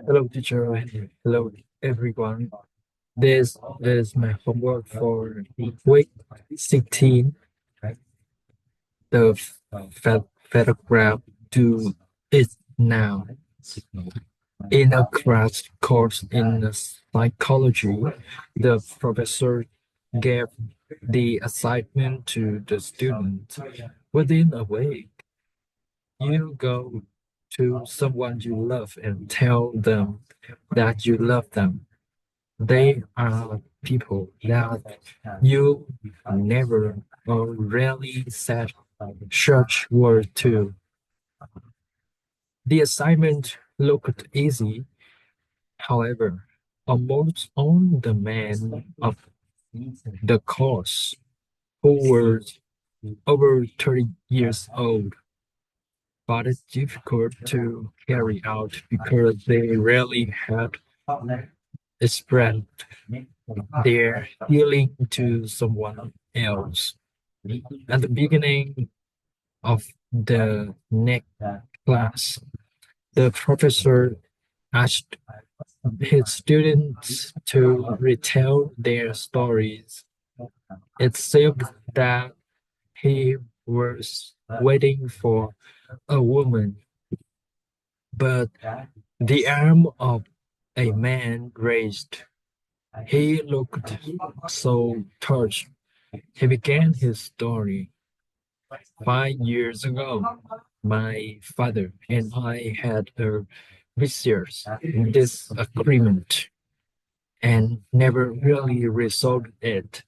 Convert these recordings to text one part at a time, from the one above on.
Hello, teacher. Hello, everyone. This is my homework for week 16. The photograph do it now. In a crash course in psychology, the professor gave the assignment to the student. Within a week, you go to someone you love and tell them that you love them. They are people that you never or rarely said such word to. The assignment looked easy, however, almost on the man of the course, who was over 30 years old, but it's difficult to carry out because they rarely had spread their healing to someone else. At the beginning of the next class, the professor asked his students to retell their stories. It seemed that he was waiting for a woman, but the arm of a man raised. He looked so touched. He began his story. 5 years ago, my father and I had a vicious disagreement and never really resolved it.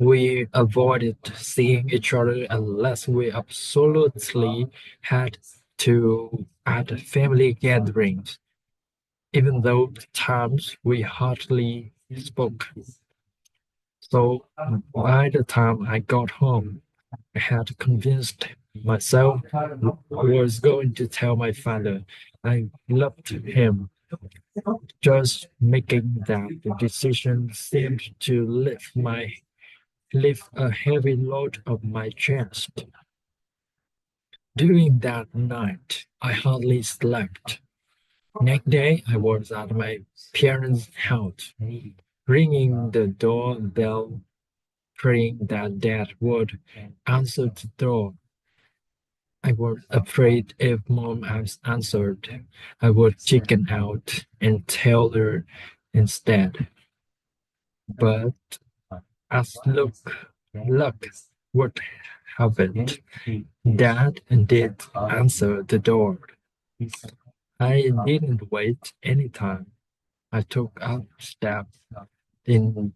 We avoided seeing each other unless we absolutely had to at family gatherings, even though times we hardly spoke. So by the time I got home, I had convinced myself I was going to tell my father I loved him. Just making that decision seemed to lift a heavy load off my chest. During that night, I hardly slept. Next day, I was at my parents' house, ringing the doorbell, praying that Dad would answer the door. I was afraid if Mom answered, I would chicken out and tell her instead. But as luck would have it, Dad did answer the door. I didn't wait any time. I took a step in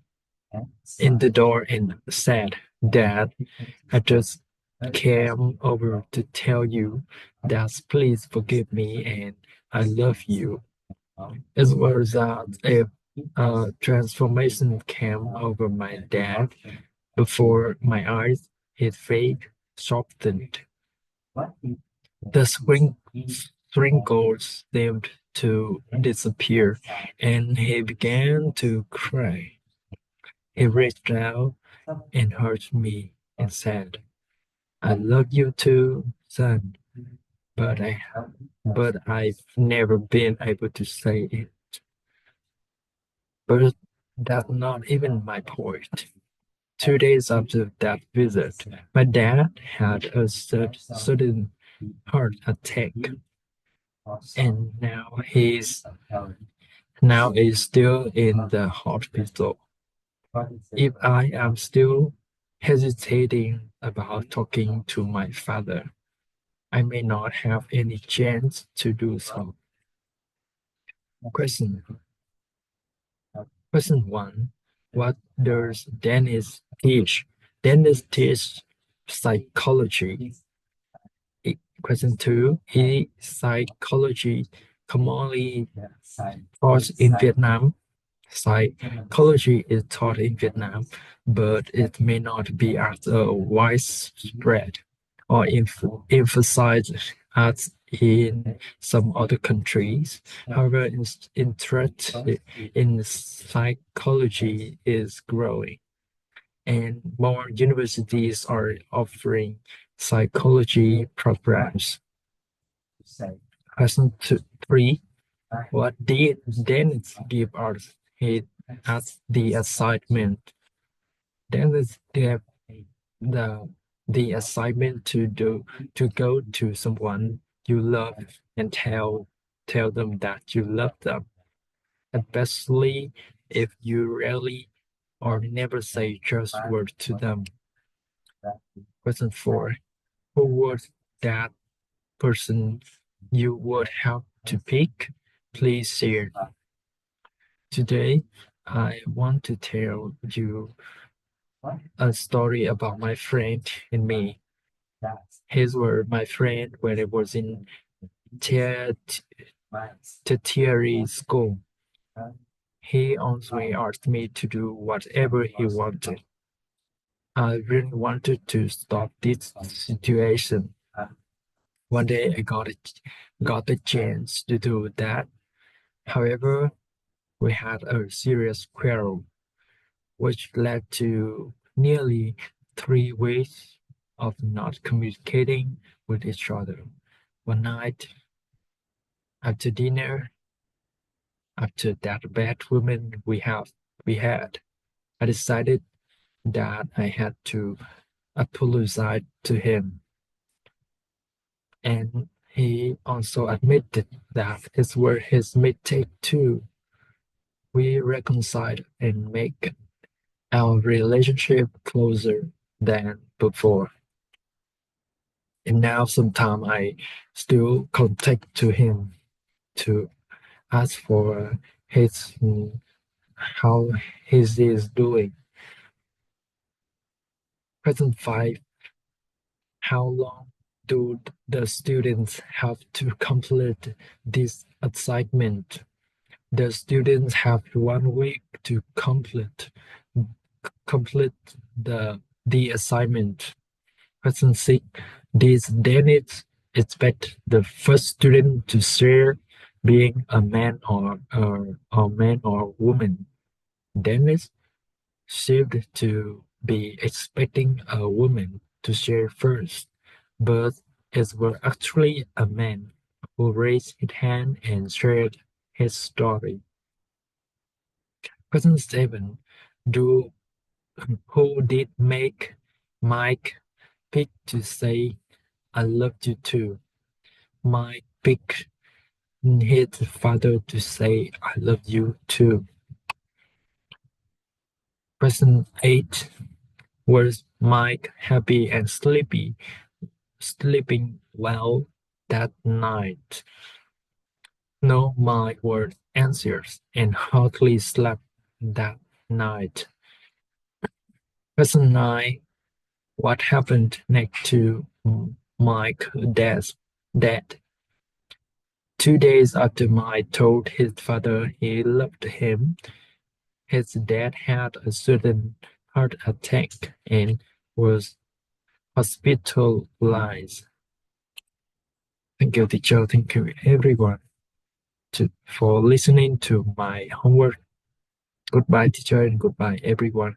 in the door and said, Dad, I just came over to tell you that please forgive me and I love you. As well as that, a transformation came over my dad before my eyes. His face softened. The wrinkles seemed to disappear, and he began to cry. He reached out and hugged me and said, I love you too, son, but I've never been able to say it. But that's not even my point. 2 days after that visit, my dad had a sudden heart attack, and now he's still in the hospital. If I am still hesitating about talking to my father, I may not have any chance to do so. Question Question one. What does Dennis teach? Dennis teaches psychology. Question two. Is psychology commonly taught in Vietnam? Psychology is taught in Vietnam, but it may not be as widespread or emphasized as in some other countries. However, interest in psychology is growing, and more universities are offering psychology programs. Question 3. What did Dennis give us? He asked the assignment. Dennis gave the the assignment to go to someone you love and tell them that you love them, especially if you rarely or never say just word to them. Question 4. Who was that person you would have to pick? Please share. Today, I want to tell you a story about my friend and me. His were my friend when I was in ter- tertiary school. He always asked me to do whatever he wanted. I really wanted to stop this situation. One day I got the chance to do that. However, we had a serious quarrel, which led to nearly 3 weeks of not communicating with each other. One night, after dinner, after that bad woman we had, I decided that I had to apologize to him, and he also admitted that it were his mistake too. We reconciled and make our relationship closer than before. And now sometimes I still contact to him to ask for his how his is doing. Question 5. How long do the students have to complete this assignment? The students have 1 week to complete the assignment. Question 6. Did Dennis expect the first student to share being a man or woman? Dennis seemed to be expecting a woman to share first, but it was actually a man who raised his hand and shared his story. Question 7. Do Who did make Mike pick to say I love you too? Mike picked his father to say I love you too. Question 8. Was Mike happy and sleeping well that night? No, Mike was anxious and hardly slept that night. Question 9. What happened next to Mike's death? 2 days after Mike told his father he loved him, his dad had a sudden heart attack and was hospitalized. Thank you, teacher. Thank you, everyone, for listening to my homework. Goodbye, teacher, and goodbye, everyone.